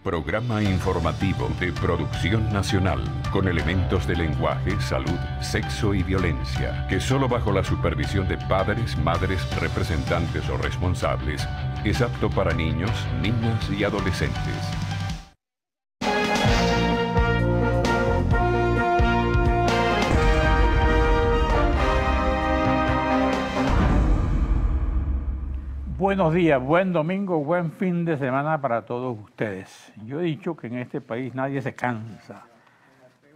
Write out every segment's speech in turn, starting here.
Programa informativo de Producción Nacional, con elementos de lenguaje, salud, sexo y violencia, que solo bajo la supervisión de padres, madres, representantes o responsables, es apto para niños, niñas y adolescentes. Buenos días, buen domingo, buen fin de semana para todos ustedes. Yo he dicho que en este país nadie se cansa.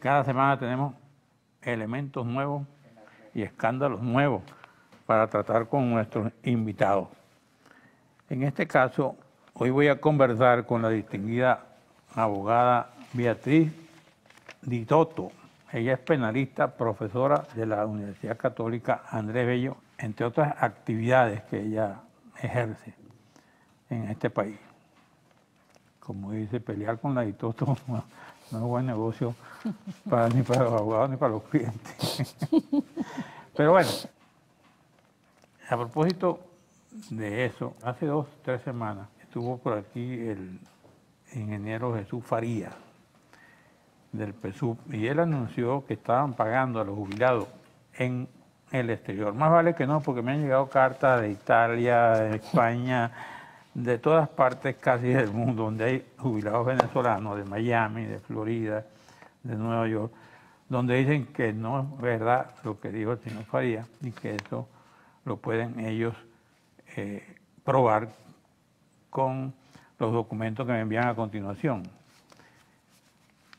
Cada semana tenemos elementos nuevos y escándalos nuevos para tratar con nuestros invitados. En este caso, hoy voy a conversar con la distinguida abogada Beatriz Di Toto. Ella es penalista, profesora de la Universidad Católica Andrés Bello, entre otras actividades que ella ejerce en este país. Como dice, pelear con la Di Toto no es buen negocio ni para los abogados ni para los clientes. Pero bueno, a propósito de eso, hace 2 o 3 semanas estuvo por aquí el ingeniero Jesús Faría del PSUV y él anunció que estaban pagando a los jubilados en el exterior. Más vale que no, porque me han llegado cartas de Italia, de España, de todas partes casi del mundo, donde hay jubilados venezolanos, de Miami, de Florida, de Nueva York, donde dicen que no es verdad lo que dijo el señor Faría y que eso lo pueden ellos probar con los documentos que me envían a continuación.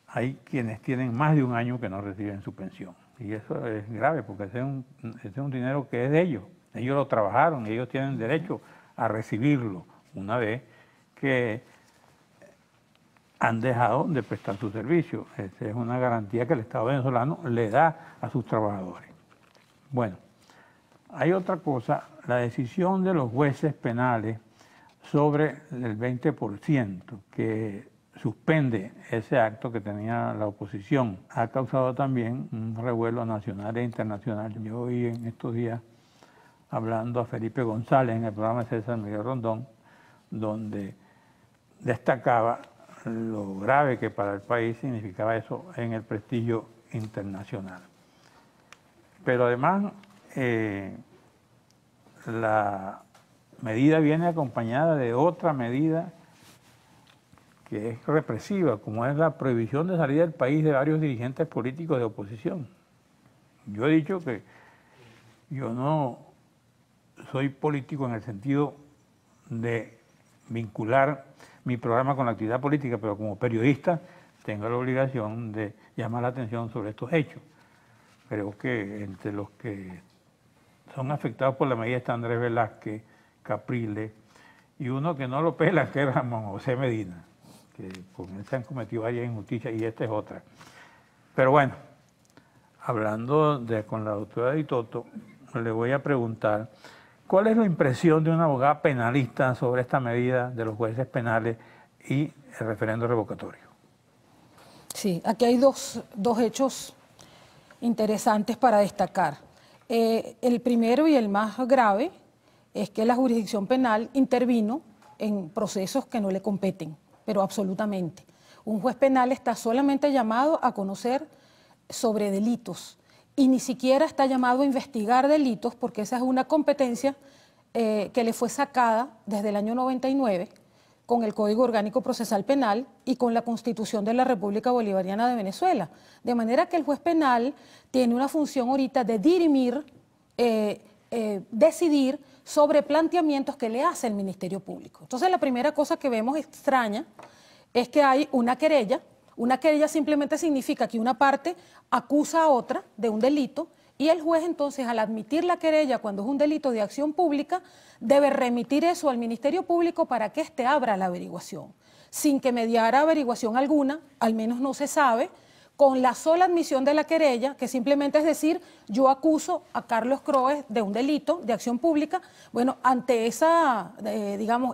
Hay quienes tienen más de 1 año que no reciben su pensión. Y eso es grave porque ese es un dinero que es de ellos. Ellos lo trabajaron, ellos tienen derecho a recibirlo una vez que han dejado de prestar su servicio. Esa es una garantía que el Estado venezolano le da a sus trabajadores. Bueno, hay otra cosa, la decisión de los jueces penales sobre el 20% que suspende ese acto que tenía la oposición. Ha causado también un revuelo nacional e internacional. Yo oí en estos días hablando a Felipe González en el programa de César Miguel Rondón, donde destacaba lo grave que para el país significaba eso en el prestigio internacional. Pero además, la medida viene acompañada de otra medida que es represiva, como es la prohibición de salir del país de varios dirigentes políticos de oposición. Yo he dicho que yo no soy político en el sentido de vincular mi programa con la actividad política, pero como periodista tengo la obligación de llamar la atención sobre estos hechos. Creo que entre los que son afectados por la medida está Andrés Velázquez, Capriles, y uno que no lo pela, que es Ramón José Medina, que con él se han cometido varias injusticias y esta es otra. Pero bueno, hablando con la doctora Di Toto, le voy a preguntar, ¿cuál es la impresión de una abogada penalista sobre esta medida de los jueces penales y el referendo revocatorio? Sí, aquí hay dos hechos interesantes para destacar. El primero y el más grave es que la jurisdicción penal intervino en procesos que no le competen, pero absolutamente. Un juez penal está solamente llamado a conocer sobre delitos y ni siquiera está llamado a investigar delitos porque esa es una competencia que le fue sacada desde el año 99 con el Código Orgánico Procesal Penal y con la Constitución de la República Bolivariana de Venezuela. De manera que el juez penal tiene una función ahorita de dirimir, decidir sobre planteamientos que le hace el Ministerio Público. Entonces la primera cosa que vemos extraña es que hay una querella. Una querella simplemente significa que una parte acusa a otra de un delito y el juez entonces al admitir la querella cuando es un delito de acción pública debe remitir eso al Ministerio Público para que éste abra la averiguación. Sin que mediara averiguación alguna, al menos no se sabe, con la sola admisión de la querella, que simplemente es decir, yo acuso a Carlos Croes de un delito de acción pública, bueno, ante esa,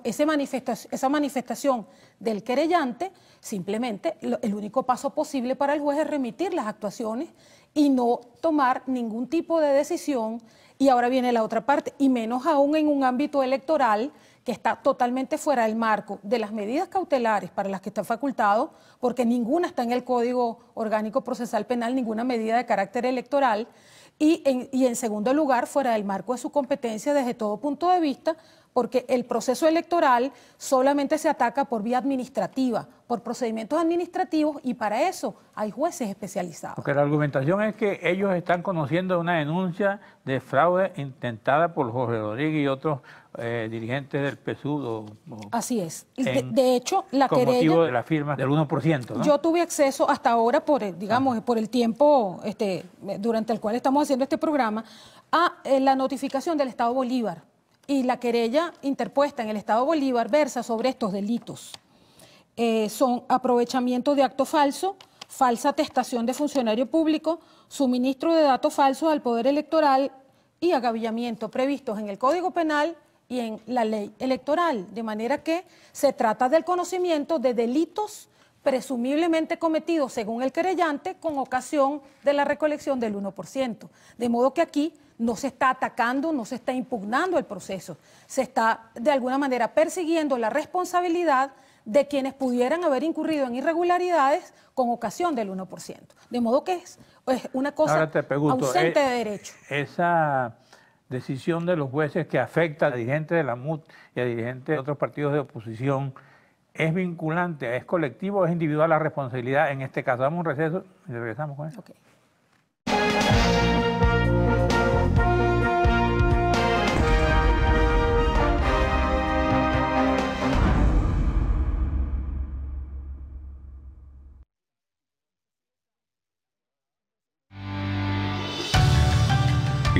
esa manifestación del querellante, simplemente el único paso posible para el juez es remitir las actuaciones y no tomar ningún tipo de decisión Y ahora viene la otra parte, y menos aún en un ámbito electoral que está totalmente fuera del marco de las medidas cautelares para las que está facultado, porque ninguna está en el Código Orgánico Procesal Penal, ninguna medida de carácter electoral, y en segundo lugar, fuera del marco de su competencia desde todo punto de vista, porque el proceso electoral solamente se ataca por vía administrativa, por procedimientos administrativos, y para eso hay jueces especializados. Porque la argumentación es que ellos están conociendo una denuncia de fraude intentada por Jorge Rodríguez y otros dirigentes del PSUV. Así es. De hecho, la con querella... motivo de la firma del 1%, ¿no? Yo tuve acceso hasta ahora, por el tiempo durante el cual estamos haciendo este programa, a la notificación del Estado Bolívar. Y la querella interpuesta en el Estado Bolívar versa sobre estos delitos. Son aprovechamiento de acto falso, falsa atestación de funcionario público, suministro de datos falsos al Poder Electoral y agavillamiento previstos en el Código Penal y en la ley electoral. De manera que se trata del conocimiento de delitos presumiblemente cometidos según el querellante con ocasión de la recolección del 1%. De modo que aquí no se está atacando, no se está impugnando el proceso, se está de alguna manera persiguiendo la responsabilidad de quienes pudieran haber incurrido en irregularidades con ocasión del 1%. De modo que es una cosa ausente de derecho. Esa decisión de los jueces que afecta a dirigentes de la MUT y a dirigentes de otros partidos de oposición, ¿es vinculante, es colectivo o es individual la responsabilidad en este caso? Damos un receso y regresamos con eso. Okay.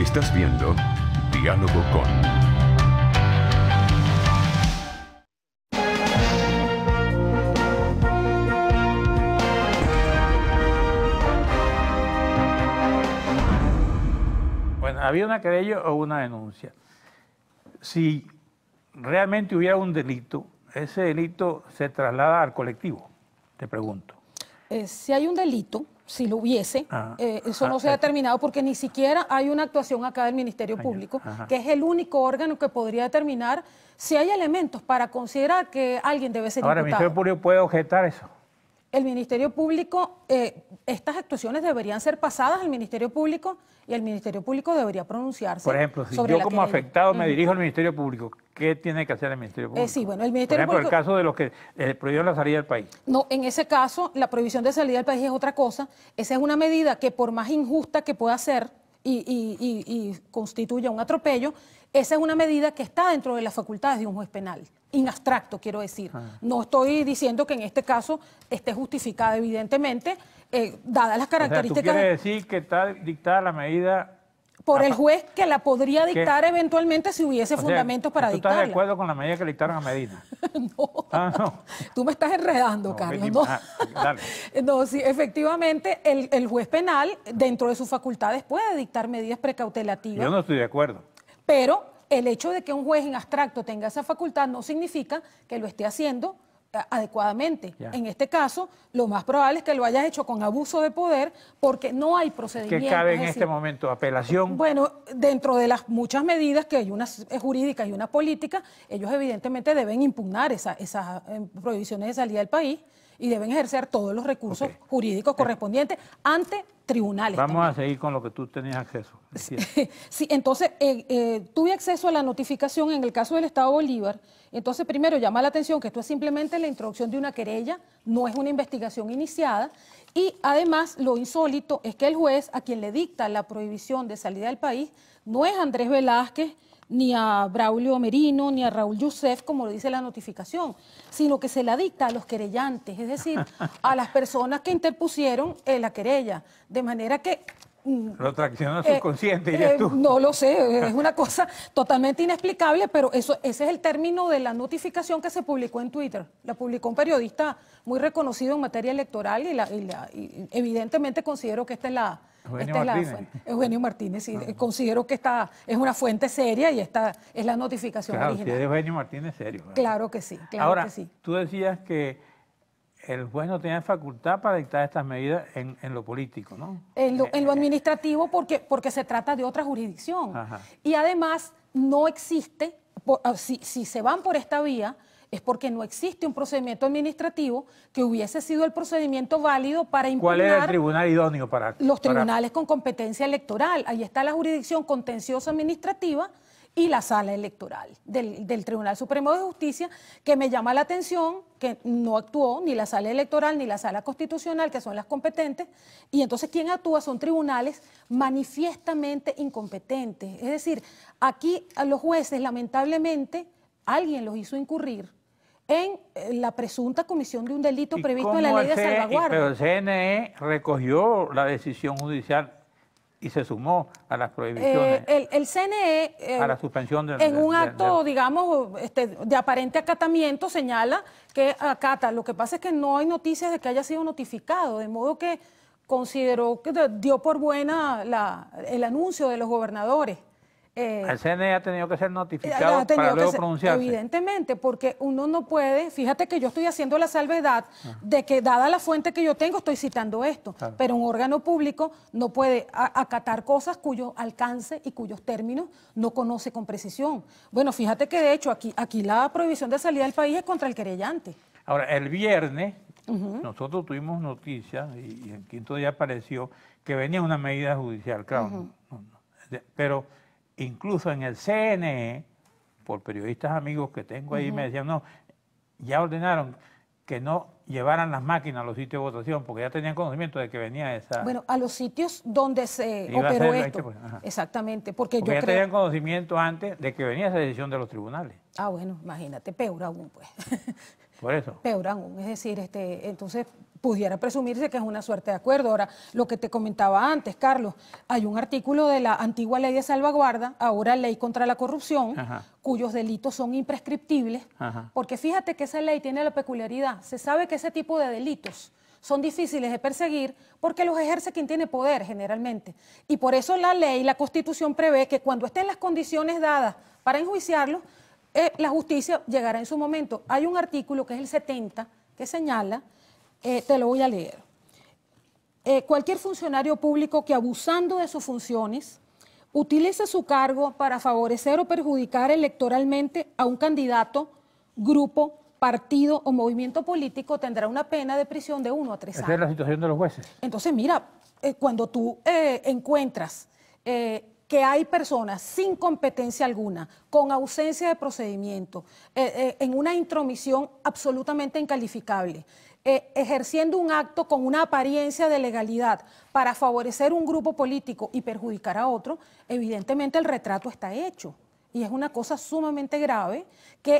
Estás viendo Diálogo con... Bueno, ¿había una querella o una denuncia? Si realmente hubiera un delito, ese delito se traslada al colectivo, te pregunto. Si hay un delito, si lo hubiese, eso no se ha determinado porque ni siquiera hay una actuación acá del Ministerio Público, que es el único órgano que podría determinar si hay elementos para considerar que alguien debe ser imputado. Ahora, ¿el Ministerio Público puede objetar eso? El Ministerio Público, estas actuaciones deberían ser pasadas al Ministerio Público y el Ministerio Público debería pronunciarse. Por ejemplo, si yo como afectado me dirijo al Ministerio Público, ¿qué tiene que hacer el Ministerio Público? Sí, bueno, el Ministerio Público... Por ejemplo, el caso de los que prohibieron la salida del país. No, en ese caso, la prohibición de salida del país es otra cosa. Esa es una medida que por más injusta que pueda ser y constituya un atropello, esa es una medida que está dentro de las facultades de un juez penal. En abstracto, quiero decir. No estoy diciendo que en este caso esté justificada, evidentemente, dadas las características... O sea, ¿tú quieres decir que está dictada la medida... por el juez que la podría dictar eventualmente si hubiese fundamentos para dictarla? ¿Tú estás de acuerdo con la medida que le dictaron a Medina? No. No. Tú me estás enredando, Carlos. No. Dale. No, sí, efectivamente, el juez penal, dentro de sus facultades, puede dictar medidas precautelativas. Yo no estoy de acuerdo. Pero el hecho de que un juez en abstracto tenga esa facultad no significa que lo esté haciendo adecuadamente. Ya. En este caso, lo más probable es que lo hayas hecho con abuso de poder porque no hay procedimiento. ¿Qué cabe en este momento? ¿Apelación? Bueno, dentro de las muchas medidas que hay, unas jurídicas y unas políticas, ellos evidentemente deben impugnar esas prohibiciones de salida del país y deben ejercer todos los recursos jurídicos correspondientes ante tribunales. Vamos a seguir con lo que tú tenías acceso. Sí, entonces tuve acceso a la notificación en el caso del Estado Bolívar. Entonces, primero llama la atención que esto es simplemente la introducción de una querella, no es una investigación iniciada. Y además, lo insólito es que el juez a quien le dicta la prohibición de salida del país no es Andrés Velázquez, ni a Braulio Merino, ni a Raúl Youssef, como lo dice la notificación, sino que se la dicta a los querellantes, es decir, a las personas que interpusieron la querella. De manera que... Lo tracciona subconsciente, dirías tú. No lo sé, es una cosa totalmente inexplicable, pero ese es el término de la notificación que se publicó en Twitter. La publicó un periodista muy reconocido en materia electoral y evidentemente considero que esta es la... Eugenio Martínez, sí, considero que esta es una fuente seria y esta es la notificación original. Claro, si es Eugenio Martínez serio. Claro que sí, claro Ahora, que sí. Tú decías que el juez no tenía facultad para dictar estas medidas en lo político, ¿no? En lo administrativo porque se trata de otra jurisdicción. Ajá. Y además no existe, si se van por esta vía, es porque no existe un procedimiento administrativo que hubiese sido el procedimiento válido para impugnar. ¿Cuál era el tribunal idóneo para...? Los tribunales con competencia electoral. Ahí está la jurisdicción contenciosa administrativa y la sala electoral del Tribunal Supremo de Justicia, que me llama la atención que no actuó ni la sala electoral ni la sala constitucional, que son las competentes, y entonces quien actúa son tribunales manifiestamente incompetentes. Es decir, aquí a los jueces, lamentablemente, alguien los hizo incurrir en la presunta comisión de un delito previsto en la ley de salvaguardia. Pero el CNE recogió la decisión judicial y se sumó a las prohibiciones. El CNE, a la suspensión en un acto, digamos, de aparente acatamiento, señala que acata. Lo que pasa es que no hay noticias de que haya sido notificado, de modo que consideró que dio por buena el anuncio de los gobernadores. El CNE ha tenido que ser notificado para luego pronunciarse. Evidentemente, porque uno no puede, fíjate que yo estoy haciendo la salvedad de que dada la fuente que yo tengo estoy citando esto, claro, pero un órgano público no puede acatar cosas cuyo alcance y cuyos términos no conoce con precisión. Bueno, fíjate que de hecho aquí la prohibición de salida del país es contra el querellante. Ahora, el viernes nosotros tuvimos noticias y el quinto día apareció que venía una medida judicial, claro, pero incluso en el CNE, por periodistas amigos que tengo ahí, me decían, no, ya ordenaron que no llevaran las máquinas a los sitios de votación, porque ya tenían conocimiento de que venía esa... Bueno, a los sitios donde se operó esto. Pues, exactamente, porque yo ya creo... tenían conocimiento antes de que venía esa decisión de los tribunales. Ah, bueno, imagínate, peor aún, pues. Por eso. Peor aún, es decir, entonces pudiera presumirse que es una suerte de acuerdo. Ahora, lo que te comentaba antes, Carlos, hay un artículo de la antigua ley de salvaguarda, ahora ley contra la corrupción, cuyos delitos son imprescriptibles, porque fíjate que esa ley tiene la peculiaridad, se sabe que ese tipo de delitos son difíciles de perseguir porque los ejerce quien tiene poder generalmente. Y por eso la ley, la Constitución prevé que cuando estén las condiciones dadas para enjuiciarlos, la justicia llegará en su momento. Hay un artículo que es el 70 que señala, te lo voy a leer, cualquier funcionario público que abusando de sus funciones utilice su cargo para favorecer o perjudicar electoralmente a un candidato, grupo, partido o movimiento político tendrá una pena de prisión de 1 a 3 años. Esa es la situación de los jueces. Entonces, mira, cuando tú encuentras que hay personas sin competencia alguna, con ausencia de procedimiento, en una intromisión absolutamente incalificable, ejerciendo un acto con una apariencia de legalidad para favorecer un grupo político y perjudicar a otro, evidentemente el retrato está hecho. Y es una cosa sumamente grave,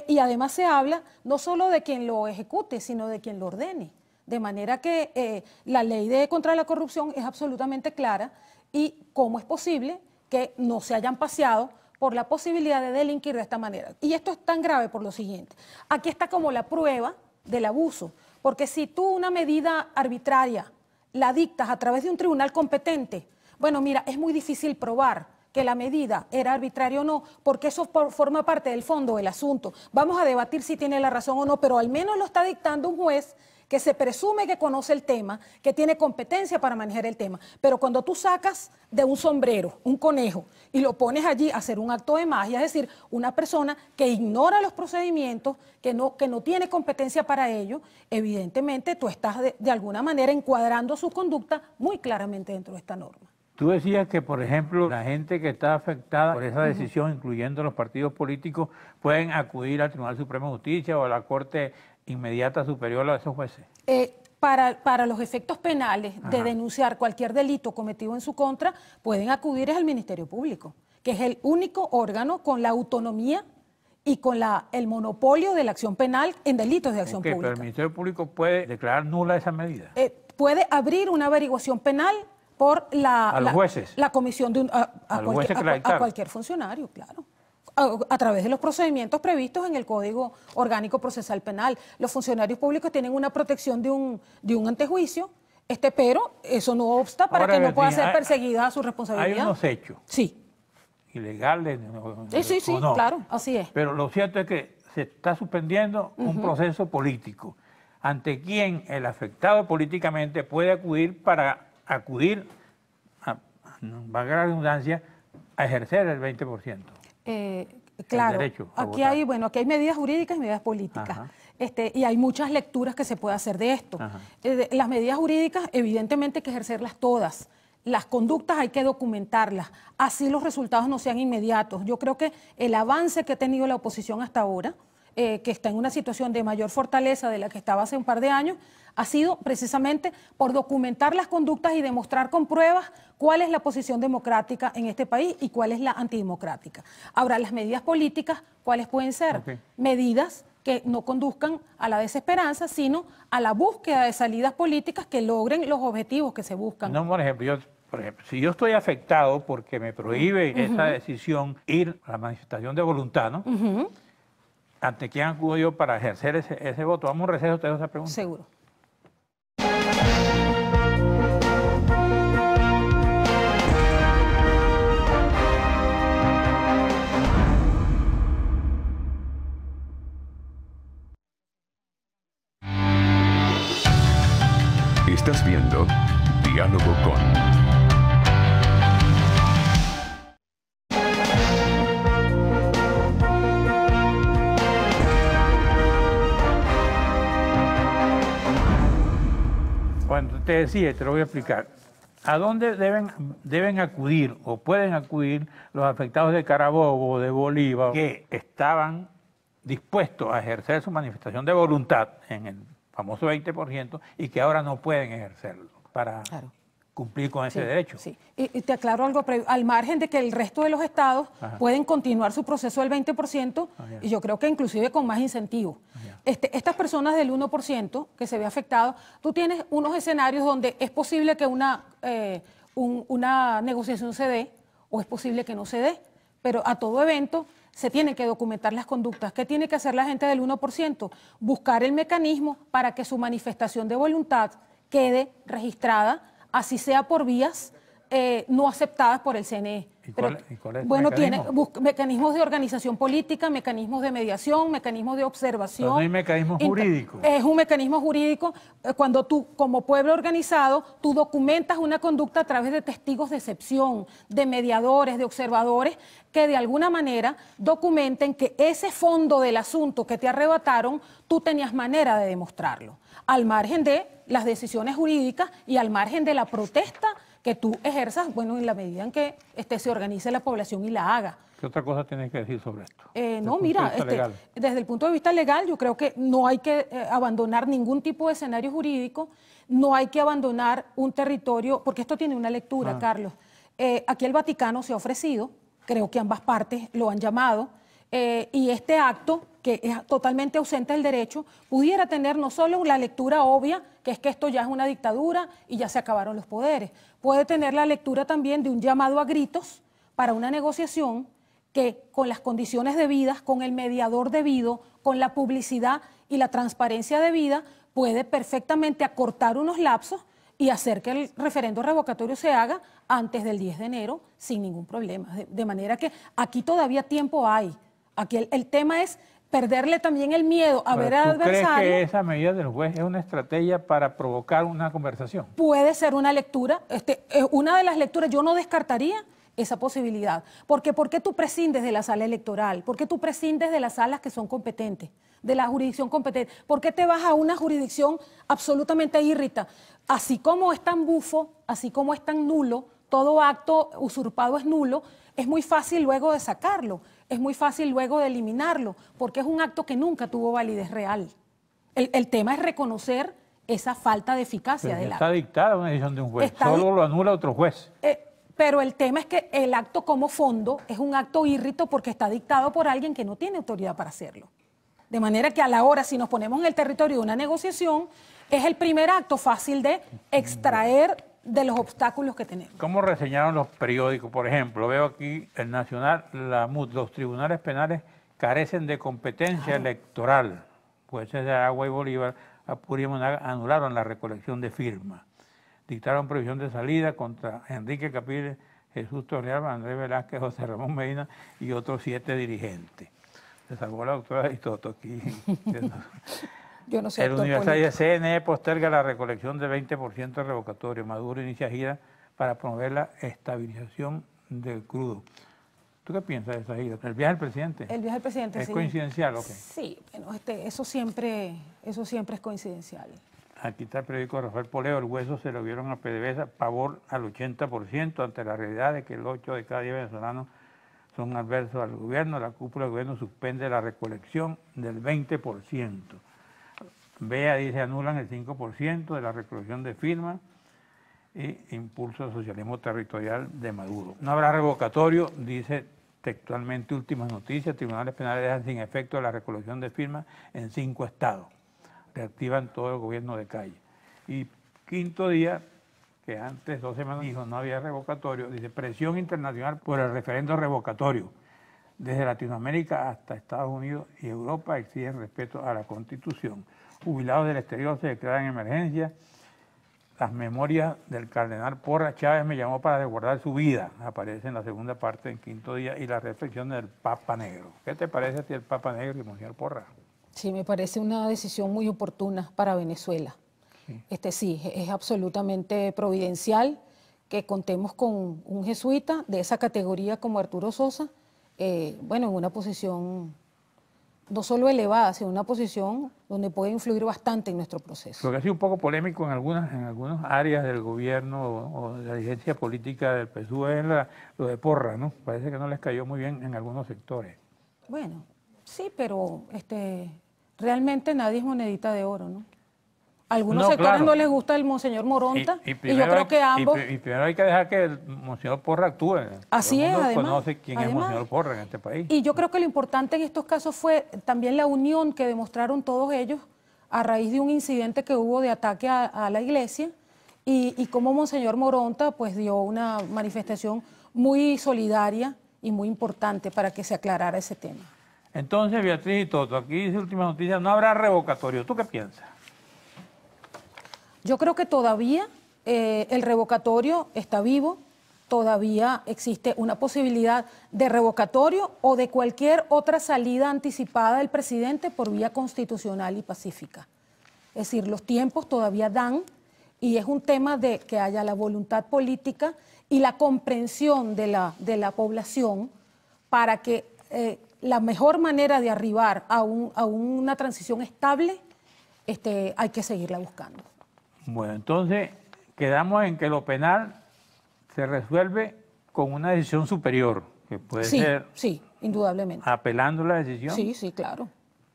y además se habla no solo de quien lo ejecute, sino de quien lo ordene. De manera que la ley contra la corrupción es absolutamente clara y cómo es posible que no se hayan paseado por la posibilidad de delinquir de esta manera. Y esto es tan grave por lo siguiente. Aquí está como la prueba del abuso, porque si tú una medida arbitraria la dictas a través de un tribunal competente, bueno, mira, es muy difícil probar que la medida era arbitraria o no, porque eso forma parte del fondo del asunto. Vamos a debatir si tiene la razón o no, pero al menos lo está dictando un juez que se presume que conoce el tema, que tiene competencia para manejar el tema. Pero cuando tú sacas de un sombrero un conejo y lo pones allí a hacer un acto de magia, es decir, una persona que ignora los procedimientos, que no tiene competencia para ello, evidentemente tú estás de alguna manera encuadrando su conducta muy claramente dentro de esta norma. Tú decías que, por ejemplo, la gente que está afectada por esa decisión, incluyendo los partidos políticos, pueden acudir al Tribunal Supremo de Justicia o a la Corte Inmediata Superior a esos jueces. Para los efectos penales de denunciar cualquier delito cometido en su contra, pueden acudir al Ministerio Público, que es el único órgano con la autonomía y con el monopolio de la acción penal en delitos de acción pública. Pero el Ministerio Público puede declarar nula esa medida. Puede abrir una averiguación penal por los jueces. La comisión de a cualquier funcionario, claro. A través de los procedimientos previstos en el Código Orgánico Procesal Penal. Los funcionarios públicos tienen una protección de un antejuicio, pero eso no obsta para que no pueda ser perseguida su responsabilidad. Hay unos hechos. Sí. Ilegales. Sí, no. Claro, así es. Pero lo cierto es que se está suspendiendo un proceso político. ante quién el afectado políticamente puede acudir para valga la redundancia, a ejercer el 20%. Claro, derecho a aquí votar. hay, bueno, aquí hay medidas jurídicas y medidas políticas. Ajá. Y hay muchas lecturas que se puede hacer de esto. Las medidas jurídicas, evidentemente hay que ejercerlas todas. Las conductas hay que documentarlas, así los resultados no sean inmediatos. Yo creo que el avance que ha tenido la oposición hasta ahora, que está en una situación de mayor fortaleza de la que estaba hace un par de años, ha sido precisamente por documentar las conductas y demostrar con pruebas cuál es la posición democrática en este país y cuál es la antidemocrática. Ahora, las medidas políticas, ¿cuáles pueden ser? Medidas que no conduzcan a la desesperanza, sino a la búsqueda de salidas políticas que logren los objetivos que se buscan. No, por ejemplo, si yo estoy afectado porque me prohíbe esa decisión ir a la manifestación de voluntad, ¿no? ¿Ante quién acudo yo para ejercer ese voto? Vamos a un receso, te dejo esa pregunta. Seguro. Estás viendo Diálogo con... Cuando te decía, te lo voy a explicar, ¿a dónde deben acudir o pueden acudir los afectados de Carabobo o de Bolívar que estaban dispuestos a ejercer su manifestación de voluntad en el famoso 20% y que ahora no pueden ejercerlo para cumplir con ese derecho? Sí, y te aclaro algo previo. Al margen de que el resto de los estados pueden continuar su proceso del 20%, y yo creo que inclusive con más incentivos. Estas personas del 1% que se ve afectado, tú tienes unos escenarios donde es posible que una negociación se dé o es posible que no se dé, pero a todo evento se tienen que documentar las conductas. ¿Qué tiene que hacer la gente del 1%? Buscar el mecanismo para que su manifestación de voluntad quede registrada, así sea por vías no aceptadas por el CNE. ¿Y cuál es el bueno, mecanismo? tiene mecanismos de organización política, mecanismos de mediación, mecanismos de observación. Pero no hay mecanismo jurídico. Es un mecanismo jurídico cuando tú, como pueblo organizado, tú documentas una conducta a través de testigos de excepción, de mediadores, de observadores, que de alguna manera documenten que ese fondo del asunto que te arrebataron, tú tenías manera de demostrarlo, al margen de las decisiones jurídicas y al margen de la protesta que tú ejerzas, bueno, en la medida en que se organice la población y la haga. ¿Qué otra cosa tienes que decir sobre esto? No, mira, desde el punto de vista legal, yo creo que no hay que abandonar ningún tipo de escenario jurídico, no hay que abandonar un territorio, porque esto tiene una lectura, Carlos. Aquí el Vaticano se ha ofrecido, creo que ambas partes lo han llamado, y este acto, que es totalmente ausente del derecho, pudiera tener no solo la lectura obvia, que es que esto ya es una dictadura y ya se acabaron los poderes, puede tener la lectura también de un llamado a gritos para una negociación que con las condiciones debidas, con el mediador debido, con la publicidad y la transparencia debida, puede perfectamente acortar unos lapsos y hacer que el referendo revocatorio se haga antes del 10 de enero sin ningún problema. De manera que aquí todavía tiempo hay. Aquí el tema es perderle también el miedo a ver al adversario. ¿Tú crees que esa medida del juez es una estrategia para provocar una conversación? Puede ser una lectura, una de las lecturas, yo no descartaría esa posibilidad. Porque ¿por qué tú prescindes de la sala electoral? ¿Por qué tú prescindes de las salas que son competentes, de la jurisdicción competente? ¿Por qué te vas a una jurisdicción absolutamente írrita? Así como es tan bufo, así como es tan nulo, todo acto usurpado es nulo, es muy fácil luego de sacarlo, es muy fácil luego de eliminarlo, porque es un acto que nunca tuvo validez real. El tema es reconocer esa falta de eficacia del acto. Está dictada una decisión de un juez, solo lo anula otro juez. Pero el tema es que el acto como fondo es un acto írrito porque está dictado por alguien que no tiene autoridad para hacerlo. De manera que a la hora, si nos ponemos en el territorio de una negociación, es el primer acto fácil de extraer de los obstáculos que tenemos. ¿Cómo reseñaron los periódicos? Por ejemplo, veo aquí el Nacional, la MUD, los tribunales penales carecen de competencia electoral. Jueces de Aragua y Bolívar, Apurímac y Monagas anularon la recolección de firmas. Dictaron prohibición de salida contra Enrique Capriles, Jesús Torrealba, Andrés Velázquez, José Ramón Medina y otros 7 dirigentes. Se salvó la doctora Aristoto aquí. Yo no soy El actor Universal político. dice, CNE posterga la recolección del 20% de revocatorio. Maduro inicia gira para promover la estabilización del crudo. ¿Tú qué piensas de esa gira? ¿El viaje del presidente? El viaje del presidente, ¿Es sí. coincidencial o qué? Sí, bueno, eso siempre es coincidencial. Aquí está el periódico de Rafael Poleo, el hueso se lo vieron a PDVSA, pavor al 80% ante la realidad de que el 8 de cada 10 venezolanos son adversos al gobierno. La cúpula del gobierno suspende la recolección del 20%. BEA dice anulan el 5% de la recolección de firmas y impulso al socialismo territorial de Maduro. No habrá revocatorio, dice textualmente Últimas Noticias, tribunales penales dejan sin efecto la recolección de firmas en 5 estados. Reactivan todo el gobierno de calle. Y quinto día, que antes 2 semanas dijo no había revocatorio, dice presión internacional por el referendo revocatorio. Desde Latinoamérica hasta Estados Unidos y Europa exigen respeto a la Constitución. Jubilados del exterior se declaran emergencia. Las memorias del cardenal Porras Chávez me llamó para resguardar su vida. Aparece en la segunda parte, en quinto día, y la reflexión del Papa Negro. ¿Qué te parece a ti el Papa Negro y Monseñor Porras? Sí, me parece una decisión muy oportuna para Venezuela. Sí. Sí, es absolutamente providencial que contemos con un jesuita de esa categoría como Arturo Sosa, bueno, en una posición no solo elevada, sino una posición donde puede influir bastante en nuestro proceso. Lo que ha sido un poco polémico en algunas áreas del gobierno o de la dirigencia política del PSUV es lo de Porras, ¿no? Parece que no les cayó muy bien en algunos sectores. Bueno, sí, pero realmente nadie es monedita de oro, ¿no? A algunos sectores claro. no les gusta el Monseñor Moronta y yo primero creo que ambos... Y primero hay que dejar que el Monseñor Porras actúe. Así Todo el es, mundo además. conoce quién es Monseñor Porras en este país. Y yo creo que lo importante en estos casos fue también la unión que demostraron todos ellos a raíz de un incidente que hubo de ataque a la iglesia y cómo Monseñor Moronta pues dio una manifestación muy solidaria y muy importante para que se aclarara ese tema. Entonces, Beatriz y Toto, aquí dice Últimas Noticias, no habrá revocatorio. ¿Tú qué piensas? Yo creo que todavía el revocatorio está vivo, todavía existe una posibilidad de revocatorio o de cualquier otra salida anticipada del presidente por vía constitucional y pacífica. Es decir, los tiempos todavía dan y es un tema de que haya la voluntad política y la comprensión de la población para que la mejor manera de arribar a una transición estable hay que seguirla buscando. Bueno, entonces quedamos en que lo penal se resuelve con una decisión superior, que puede ser... Sí, indudablemente. Apelando la decisión. Sí, sí, claro.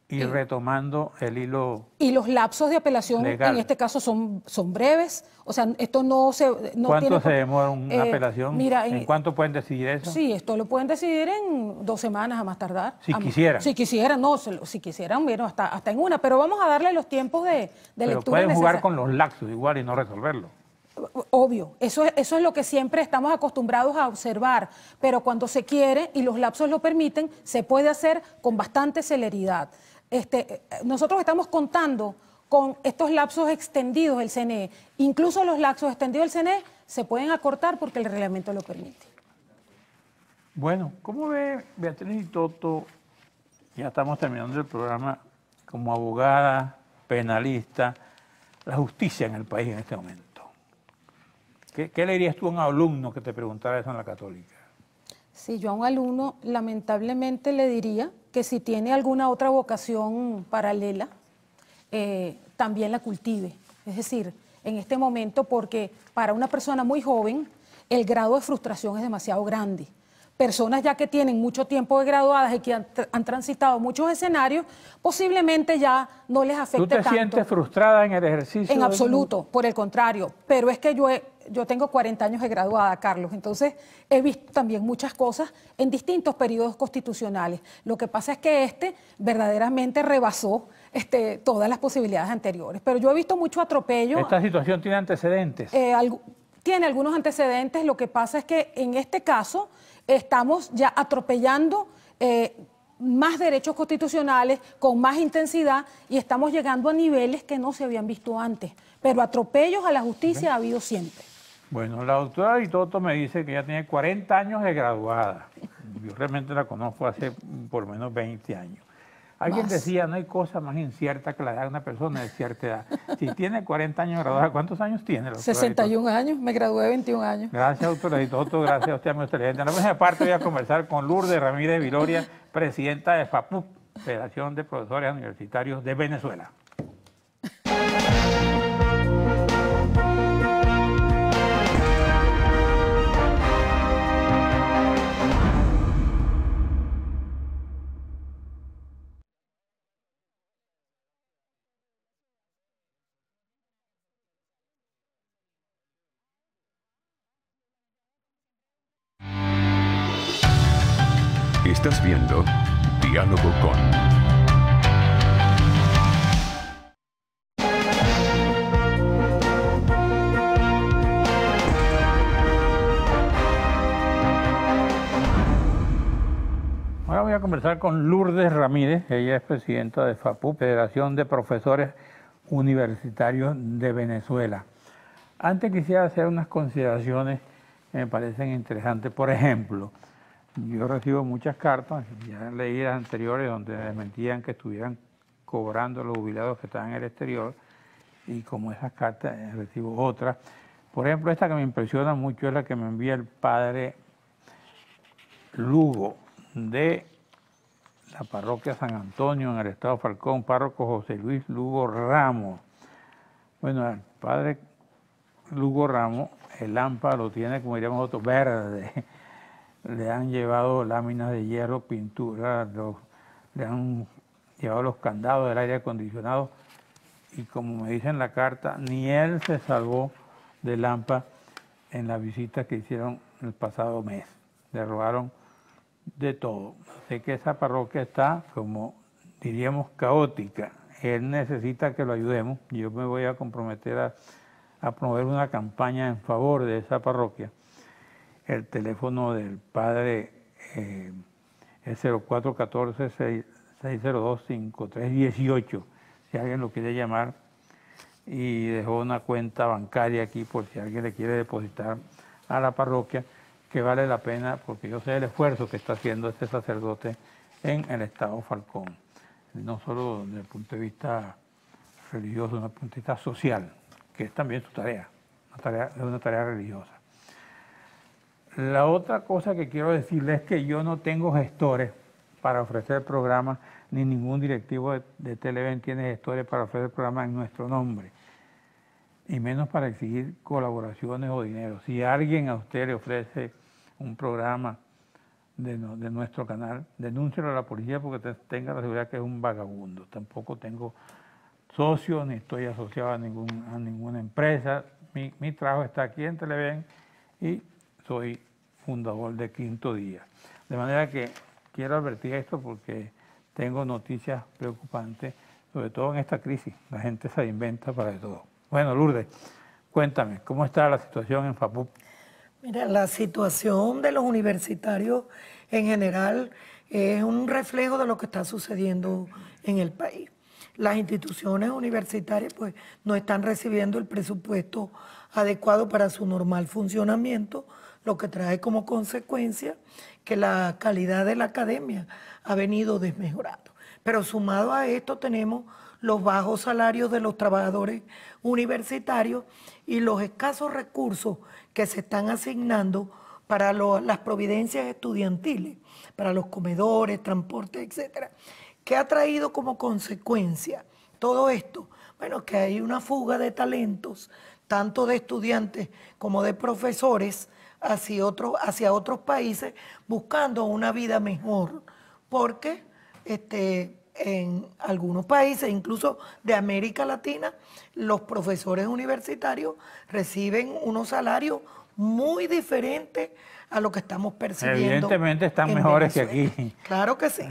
Y retomando el hilo y los lapsos de apelación legal. En este caso son breves, o sea, esto no se... No ¿Cuánto tiene, se demora una apelación? Mira, ¿En cuánto pueden decidir eso? Sí, esto lo pueden decidir en 2 semanas a más tardar. Si quisieran. Si quisieran, no, si quisieran, bueno, hasta en una, pero vamos a darle los tiempos de Pero lectura pueden jugar necesarios. con los lapsos igual y no resolverlo. Obvio, eso es lo que siempre estamos acostumbrados a observar, pero cuando se quiere y los lapsos lo permiten, se puede hacer con bastante celeridad. Nosotros estamos contando con estos lapsos extendidos del CNE. Incluso los lapsos extendidos del CNE se pueden acortar porque el reglamento lo permite. Bueno, ¿cómo ve Beatriz y Toto? Ya estamos terminando el programa como abogada, penalista, la justicia en el país en este momento. ¿Qué le dirías tú a un alumno que te preguntara eso en la Católica? Sí, yo a un alumno lamentablemente le diría que si tiene alguna otra vocación paralela, también la cultive. Es decir, en este momento, porque para una persona muy joven, el grado de frustración es demasiado grande. Personas ya que tienen mucho tiempo de graduadas y que han transitado muchos escenarios, posiblemente ya no les afecte tanto. ¿Tú te sientes frustrada en el ejercicio? En absoluto, por el contrario. Pero es que yo tengo 40 años de graduada, Carlos, entonces he visto también muchas cosas en distintos periodos constitucionales. Lo que pasa es que verdaderamente rebasó todas las posibilidades anteriores. Pero yo he visto mucho atropello. ¿Esta situación tiene antecedentes? Tiene algunos antecedentes. Lo que pasa es que en este caso estamos ya atropellando más derechos constitucionales con más intensidad y estamos llegando a niveles que no se habían visto antes. Pero atropellos a la justicia ha habido siempre. Bueno, la doctora Itoto me dice que ya tiene 40 años de graduada. Yo realmente la conozco hace por lo menos 20 años. Alguien decía, no hay cosa más incierta que la edad de una persona de cierta edad. Si tiene 40 años graduada, ¿cuántos años tiene? 61 años, me gradué de 21 años. Gracias, doctor Editoto, gracias a usted, amigo televidente. En la próxima parte voy a conversar con Lourdes Ramírez Viloria, presidenta de FAPUP, Federación de Profesores Universitarios de Venezuela. Estás viendo Diálogo con. Ahora voy a conversar con Lourdes Ramírez, ella es presidenta de FAPUP, Federación de Profesores Universitarios de Venezuela. Antes quisiera hacer unas consideraciones que me parecen interesantes. Por ejemplo, yo recibo muchas cartas, ya leí las anteriores donde desmentían que estuvieran cobrando los jubilados que están en el exterior, y como esas cartas recibo otras. Por ejemplo, esta que me impresiona mucho es la que me envía el padre Lugo de la parroquia San Antonio en el estado Falcón, párroco José Luis Lugo Ramos. Bueno, al padre Lugo Ramos, el lámpara lo tiene, como diríamos nosotros, verde. Le han llevado láminas de hierro, pintura, le han llevado los candados del aire acondicionado, y como me dice en la carta, ni él se salvó de Lampa en la visita que hicieron el pasado mes. Le robaron de todo. Sé que esa parroquia está, como diríamos, caótica. Él necesita que lo ayudemos. Yo me voy a comprometer a promover una campaña en favor de esa parroquia. El teléfono del padre es 0414-602-5318, si alguien lo quiere llamar, y dejó una cuenta bancaria aquí por si alguien le quiere depositar a la parroquia, que vale la pena porque yo sé el esfuerzo que está haciendo este sacerdote en el estado Falcón, no solo desde el punto de vista religioso, desde el punto de vista social, que es también su tarea, es una tarea religiosa. La otra cosa que quiero decirles es que yo no tengo gestores para ofrecer programas, ni ningún directivo de Televen tiene gestores para ofrecer programas en nuestro nombre, y menos para exigir colaboraciones o dinero. Si alguien a usted le ofrece un programa de nuestro canal, denúncielo a la policía porque tenga la seguridad que es un vagabundo. Tampoco tengo socios, ni estoy asociado a ninguna empresa. Mi trabajo está aquí en Televen y soy fundador de Quinto Día. De manera que quiero advertir esto porque tengo noticias preocupantes, sobre todo en esta crisis. La gente se inventa para de todo. Bueno, Lourdes, cuéntame, ¿cómo está la situación en FAPUP? Mira, la situación de los universitarios en general es un reflejo de lo que está sucediendo en el país. Las instituciones universitarias pues no están recibiendo el presupuesto adecuado para su normal funcionamiento, lo que trae como consecuencia que la calidad de la academia ha venido desmejorando. Pero sumado a esto tenemos los bajos salarios de los trabajadores universitarios y los escasos recursos que se están asignando para las providencias estudiantiles, para los comedores, transportes, etcétera. ¿Qué ha traído como consecuencia todo esto? Bueno, que hay una fuga de talentos, tanto de estudiantes como de profesores, hacia otros países, buscando una vida mejor, porque en algunos países, incluso de América Latina, los profesores universitarios reciben unos salarios muy diferentes a lo que estamos percibiendo. Evidentemente están mejores Venezuela. que aquí. Claro que sí.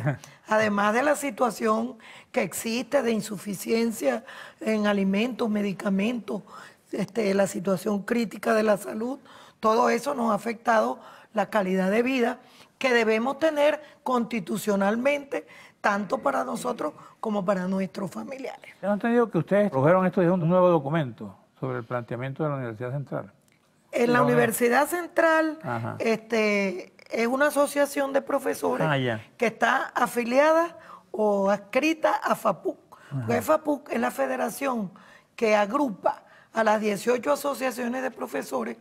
Además de la situación que existe de insuficiencia en alimentos, medicamentos, la situación crítica de la salud, todo eso nos ha afectado la calidad de vida que debemos tener constitucionalmente, tanto para nosotros como para nuestros familiares. Tengo entendido que ustedes produjeron esto de un nuevo documento sobre el planteamiento de la Universidad Central. En la Universidad Central es una asociación de profesores que está afiliada o adscrita a FAPUC. Porque FAPUC es la federación que agrupa a las 18 asociaciones de profesores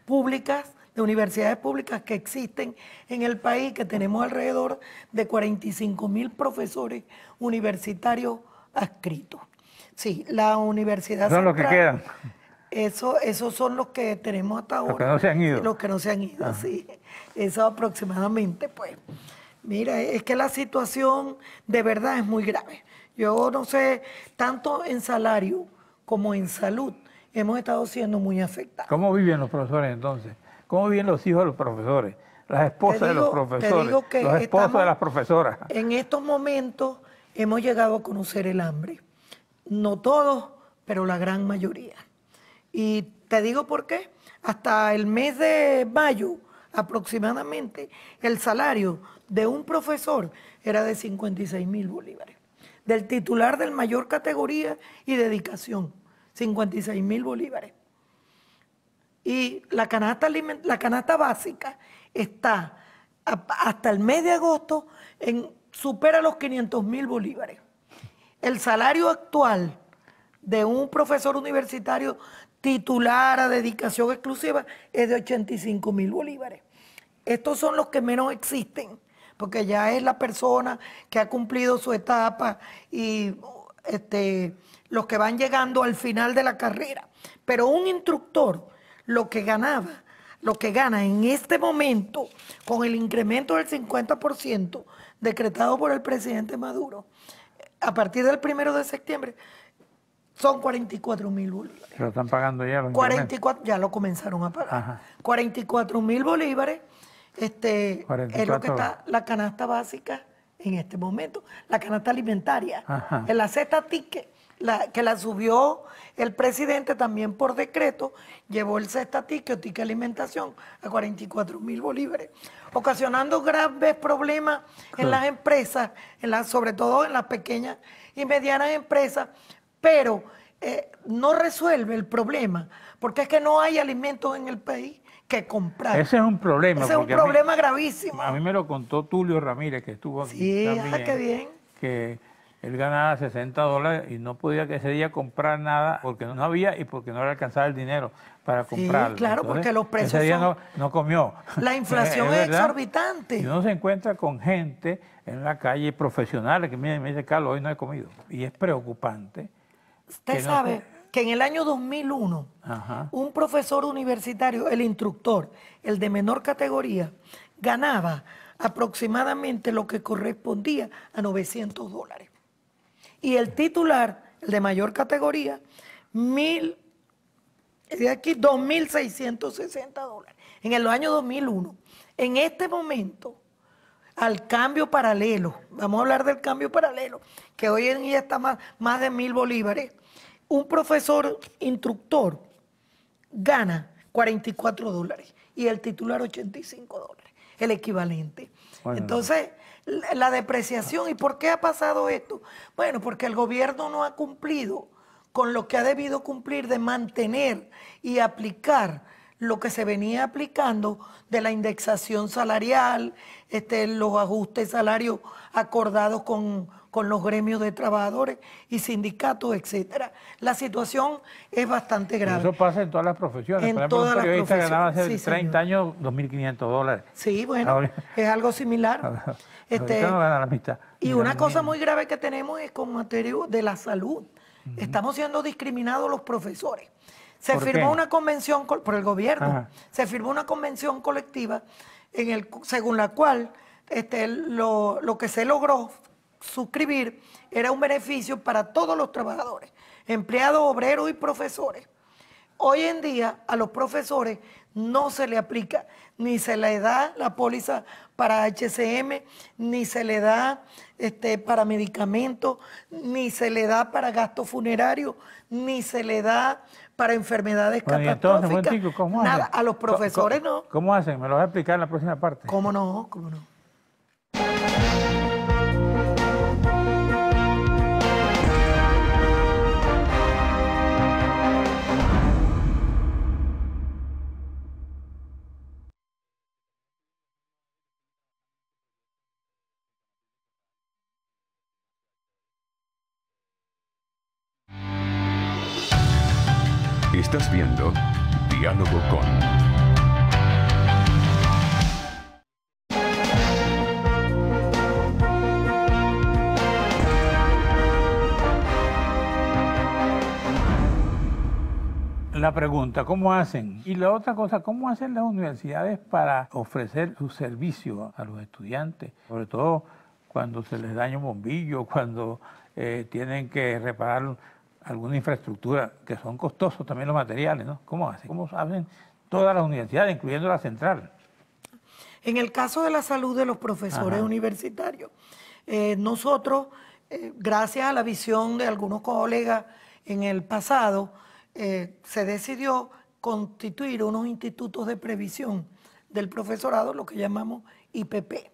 públicas, de universidades públicas que existen en el país, que tenemos alrededor de 45.000 profesores universitarios adscritos. Sí, la Universidad Son los que quedan. Esos son los que tenemos hasta ahora. Los que no se han ido. Los que no se han ido, sí. Eso aproximadamente, pues. Mira, es que la situación de verdad es muy grave. Yo no sé, tanto en salario como en salud, hemos estado siendo muy afectados. ¿Cómo viven los profesores entonces? ¿Cómo viven los hijos de los profesores? Las esposas de los profesores, los esposos de las profesoras. En estos momentos hemos llegado a conocer el hambre. No todos, pero la gran mayoría. Y te digo por qué. Hasta el mes de mayo aproximadamente, el salario de un profesor era de 56.000 bolívares. Del titular del mayor categoría y dedicación, 56.000 bolívares. Y la canasta básica está hasta el mes de agosto supera los 500.000 bolívares. El salario actual de un profesor universitario titular a dedicación exclusiva es de 85.000 bolívares. Estos son los que menos existen, porque ya es la persona que ha cumplido su etapa y los que van llegando al final de la carrera. Pero un instructor, lo que gana en este momento, con el incremento del 50% decretado por el presidente Maduro, a partir del 1 de septiembre, son 44.000 bolívares. ¿Lo están pagando ya? 44, ya lo comenzaron a pagar. 44.000 bolívares es lo que está la canasta básica en este momento. La canasta alimentaria. En la cesta ticket, que la subió el presidente también por decreto, llevó el cesta ticket o ticket alimentación a 44.000 bolívares, ocasionando graves problemas en las empresas, sobre todo en las pequeñas y medianas empresas, pero no resuelve el problema, porque es que no hay alimentos en el país que comprar. Ese es un problema. Ese es un problema gravísimo. A mí me lo contó Tulio Ramírez, que estuvo aquí. Sí, también, qué bien. Que él ganaba $60 y no podía ese día comprar nada porque no había y porque no le alcanzaba el dinero para comprarlo. Sí, claro, entonces, porque los precios ese día no comió. La inflación es exorbitante. Y uno se encuentra con gente en la calle, profesionales, que me dice, Carlos, hoy no he comido. Y es preocupante. Usted sabe que en el año 2001, un profesor universitario, el instructor, el de menor categoría, ganaba aproximadamente lo que correspondía a $900. Y el titular, el de mayor categoría, $2.660 en el año 2001. En este momento, al cambio paralelo, vamos a hablar del cambio paralelo, que hoy en día está más de 1.000 bolívares, un profesor instructor gana $44 y el titular $85, el equivalente. Bueno, entonces, la depreciación, ¿y por qué ha pasado esto? Bueno, porque el gobierno no ha cumplido con lo que ha debido cumplir de mantener y aplicar lo que se venía aplicando de la indexación salarial, los ajustes salarios acordados con los gremios de trabajadores y sindicatos, etcétera. La situación es bastante grave. Eso pasa en todas las profesiones. En Por ejemplo, todas un periodista ganaba hace 30 señor. años $2.500. Sí, bueno, ahora, es algo similar. No gana la mitad. Y una cosa muy grave que tenemos es con materia de la salud. Estamos siendo discriminados los profesores. Se firmó una convención por el gobierno, se firmó una convención colectiva según la cual lo que se logró suscribir era un beneficio para todos los trabajadores, empleados, obreros y profesores. Hoy en día a los profesores no se le aplica, ni se le da la póliza para HCM, ni se le da para medicamentos, ni se le da para gastos funerarios, ni se le da para enfermedades catastróficas. Entonces, ¿cómo nada, hacen? a los profesores no. ¿Cómo hacen? ¿Me lo vas a explicar en la próxima parte? ¿Cómo no? ¿Cómo no? Estás viendo Diálogo con... La pregunta, ¿cómo hacen? Y la otra cosa, ¿cómo hacen las universidades para ofrecer su servicio a los estudiantes? Sobre todo cuando se les daña un bombillo, cuando tienen que reparar alguna infraestructura, que son costosos también los materiales, ¿no? ¿Cómo hacen? ¿Cómo hacen todas las universidades, incluyendo la central? En el caso de la salud de los profesores universitarios, nosotros, gracias a la visión de algunos colegas en el pasado, se decidió constituir unos institutos de previsión del profesorado, lo que llamamos IPP.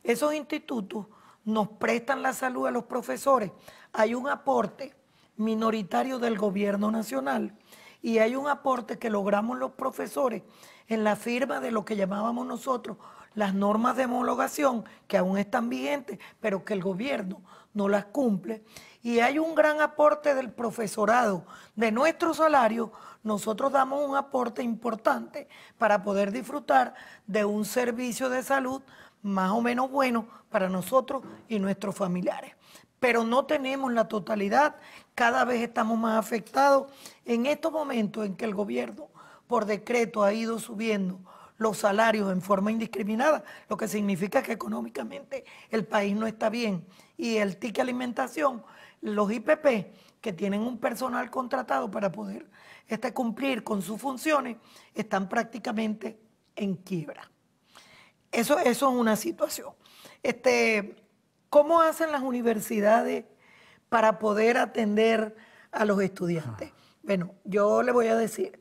Esos institutos nos prestan la salud a los profesores. Hay un aporte minoritario del gobierno nacional y hay un aporte que logramos los profesores en la firma de lo que llamábamos nosotros las normas de homologación, que aún están vigentes, pero que el gobierno no las cumple. Y hay un gran aporte del profesorado. De nuestro salario, nosotros damos un aporte importante para poder disfrutar de un servicio de salud más o menos bueno para nosotros y nuestros familiares. Pero no tenemos la totalidad, cada vez estamos más afectados. En estos momentos en que el gobierno, por decreto, ha ido subiendo los salarios en forma indiscriminada, lo que significa que económicamente el país no está bien. Y el ticket alimentación, los IPP, que tienen un personal contratado para poder cumplir con sus funciones, están prácticamente en quiebra. Eso es una situación. ¿Cómo hacen las universidades para poder atender a los estudiantes? Bueno, yo le voy a decir,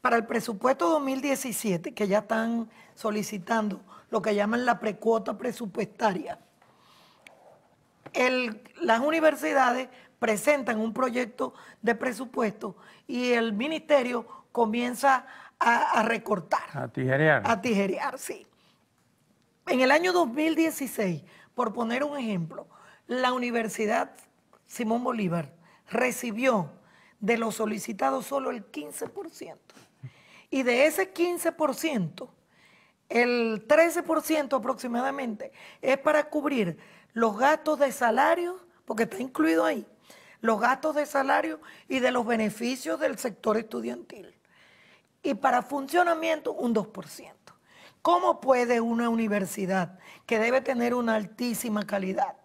para el presupuesto 2017, que ya están solicitando lo que llaman la precuota presupuestaria, las universidades presentan un proyecto de presupuesto y el ministerio comienza a recortar. A tijerear. A tijerear, sí. En el año 2016, por poner un ejemplo, la Universidad Simón Bolívar recibió de los solicitados solo el 15%. Y de ese 15%, el 13% aproximadamente es para cubrir los gastos de salario, porque está incluido ahí, los gastos de salario y de los beneficios del sector estudiantil. Y para funcionamiento, un 2%. ¿Cómo puede una universidad que debe tener una altísima calidad?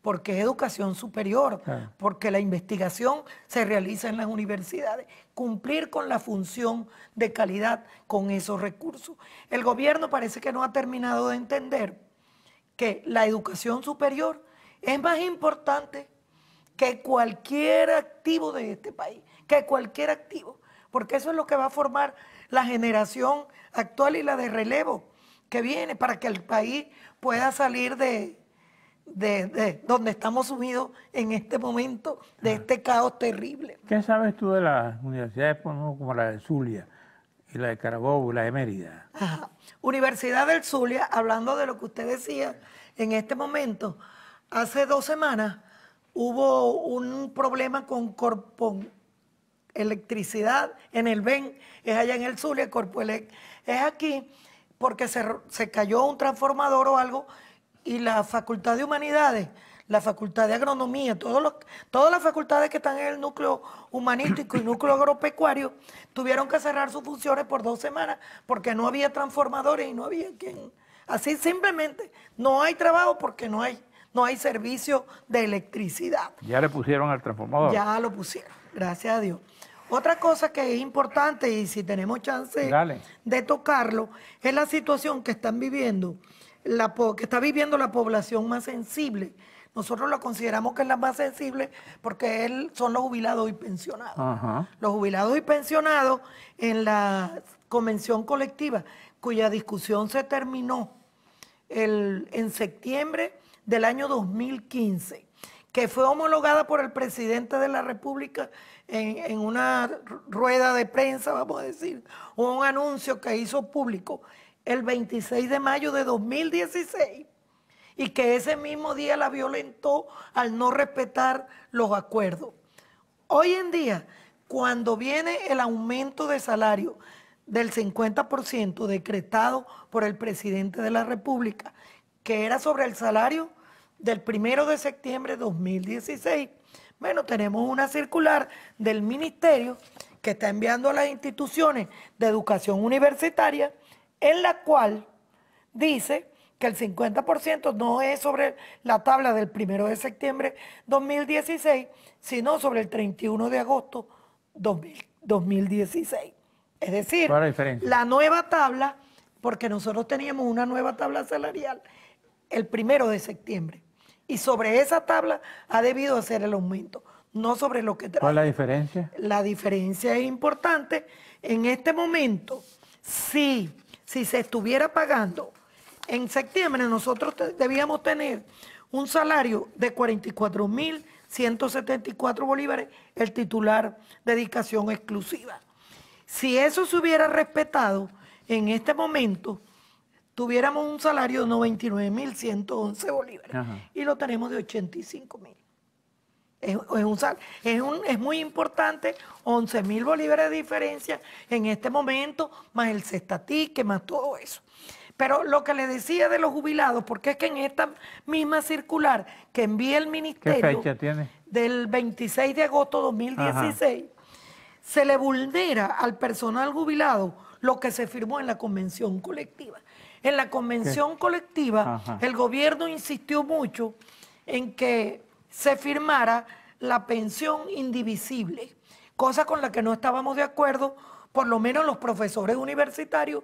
Porque es educación superior, porque la investigación se realiza en las universidades, cumplir con la función de calidad con esos recursos? El gobierno parece que no ha terminado de entender que la educación superior es más importante que cualquier activo de este país, que cualquier activo, porque eso es lo que va a formar la generación actual y la de relevo que viene para que el país pueda salir de donde estamos sumidos en este momento, de este caos terrible. ¿Qué sabes tú de las universidades como la de Zulia y la de Carabobo y la de Mérida? Ajá. Universidad del Zulia, hablando de lo que usted decía en este momento, hace 2 semanas hubo un problema con electricidad en el BEN, es allá en el Zulia, Corpoelec es aquí, porque se cayó un transformador o algo, y la Facultad de Humanidades, la Facultad de Agronomía, todas las facultades que están en el núcleo humanístico y núcleo agropecuario, tuvieron que cerrar sus funciones por 2 semanas porque no había transformadores y no había quien. Así simplemente, no hay trabajo porque no hay servicio de electricidad. ¿Ya le pusieron al transformador? Ya lo pusieron, gracias a Dios. Otra cosa que es importante, y si tenemos chance de tocarlo, es la situación que están viviendo, que está viviendo la población más sensible. Nosotros lo consideramos que es la más sensible porque son los jubilados y pensionados. Ajá. Los jubilados y pensionados en la convención colectiva, cuya discusión se terminó en septiembre del año 2015, que fue homologada por el presidente de la República en una rueda de prensa, vamos a decir, o un anuncio que hizo público el 26 de mayo de 2016, y que ese mismo día la violentó al no respetar los acuerdos. Hoy en día, cuando viene el aumento de salario del 50% decretado por el presidente de la República, que era sobre el salario del 1 de septiembre de 2016, bueno, tenemos una circular del ministerio que está enviando a las instituciones de educación universitaria, en la cual dice que el 50% no es sobre la tabla del 1 de septiembre 2016, sino sobre el 31 de agosto 2016. Es decir, la nueva tabla, porque nosotros teníamos una nueva tabla salarial el 1 de septiembre, y sobre esa tabla ha debido hacer el aumento, no sobre lo que trae. ¿Cuál es la diferencia? La diferencia es importante. En este momento, si se estuviera pagando en septiembre, nosotros debíamos tener un salario de 44.174 bolívares, el titular dedicación exclusiva. Si eso se hubiera respetado, en este momento tuviéramos un salario de 99.111 bolívares. Ajá. Y lo tenemos de 85.000. Es muy importante, 11.000 bolívares de diferencia en este momento, más el cestatique, más todo eso. Pero lo que le decía de los jubilados, porque es que en esta misma circular que envía el ministerio, ¿qué fecha tiene? Del 26 de agosto de 2016, ajá, se le vulnera al personal jubilado lo que se firmó en la convención colectiva. En la convención colectiva, ajá, el gobierno insistió mucho en que se firmara la pensión indivisible, cosa con la que no estábamos de acuerdo, por lo menos los profesores universitarios,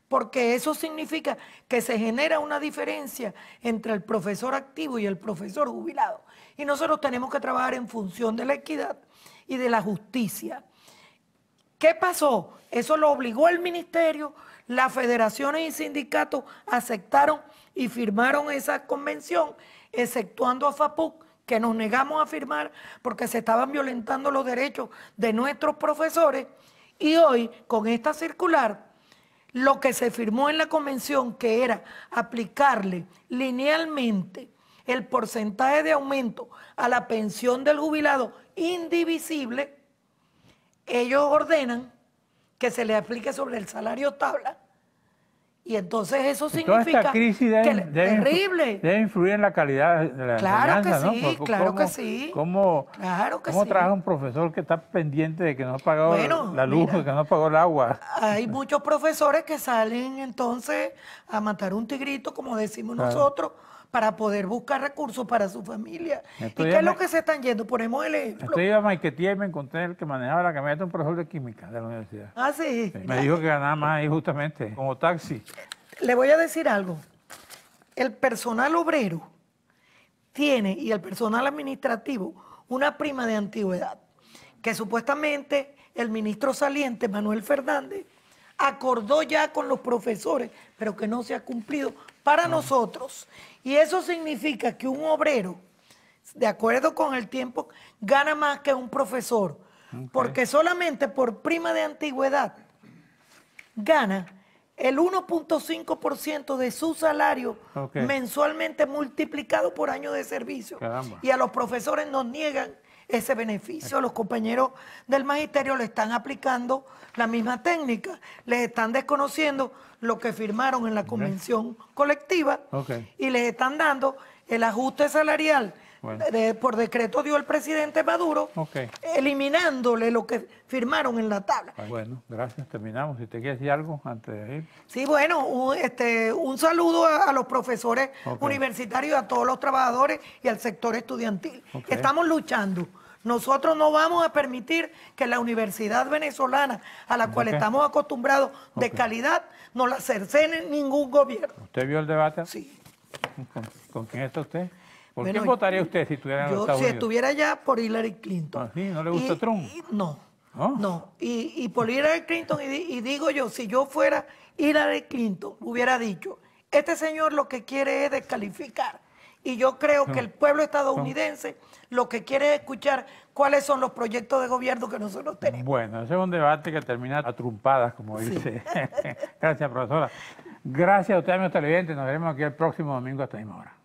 porque eso significa que se genera una diferencia entre el profesor activo y el profesor jubilado. Y nosotros tenemos que trabajar en función de la equidad y de la justicia. ¿Qué pasó? Eso lo obligó el ministerio, las federaciones y sindicatos aceptaron y firmaron esa convención, exceptuando a FAPUC, que nos negamos a firmar porque se estaban violentando los derechos de nuestros profesores. Y hoy, con esta circular, lo que se firmó en la convención, que era aplicarle linealmente el porcentaje de aumento a la pensión del jubilado indivisible, ellos ordenan que se le aplique sobre el salario tabla. Y entonces eso significa toda esta crisis terrible. Debe influir en la calidad de la enseñanza, ¿no? Sí, claro que sí. ¿Cómo trabaja un profesor que está pendiente de que no ha pagado la luz, que no ha pagado el agua? Hay muchos profesores que salen entonces a matar un tigrito, como decimos nosotros, para poder buscar recursos para su familia. ¿Y qué es lo que se están yendo? Ponemos el ejemplo. Estoy a Maiquetía y me encontré el que manejaba la camioneta, un profesor de química de la universidad. Ah, sí. Me dijo que ganaba más ahí justamente, como taxi. Le voy a decir algo. El personal obrero tiene, y el personal administrativo, una prima de antigüedad, que supuestamente el ministro saliente, Manuel Fernández, acordó ya con los profesores, pero que no se ha cumplido para nosotros. Y eso significa que un obrero, de acuerdo con el tiempo, gana más que un profesor, porque solamente por prima de antigüedad gana el 1.5% de su salario mensualmente multiplicado por año de servicio. Caramba. Y a los profesores nos niegan ese beneficio. Los compañeros del magisterio le están aplicando la misma técnica, les están desconociendo lo que firmaron en la convención colectiva y les están dando el ajuste salarial. Bueno. Por decreto dio el presidente Maduro, eliminándole lo que firmaron en la tabla. Bueno, gracias. Terminamos. Si te quieres decir algo antes de ir. Sí, bueno, un saludo a los profesores universitarios, a todos los trabajadores y al sector estudiantil. Estamos luchando. Nosotros no vamos a permitir que la universidad venezolana, a la cual estamos acostumbrados de calidad, nos la cercene ningún gobierno. ¿Usted vio el debate? Sí. ¿Con quién está usted? ¿Por quién votaría usted si estuviera en los Estados Unidos? Si estuviera allá, por Hillary Clinton. ¿Sí? ¿No le gusta Trump? No. Y por Hillary Clinton, y digo yo, si yo fuera Hillary Clinton, hubiera dicho, este señor lo que quiere es descalificar. Y yo creo que el pueblo estadounidense lo que quiere es escuchar cuáles son los proyectos de gobierno que nosotros tenemos. Bueno, ese es un debate que termina a trumpadas, como dice. Gracias, profesora. Gracias a ustedes, amigos televidentes. Nos veremos aquí el próximo domingo a esta misma hora.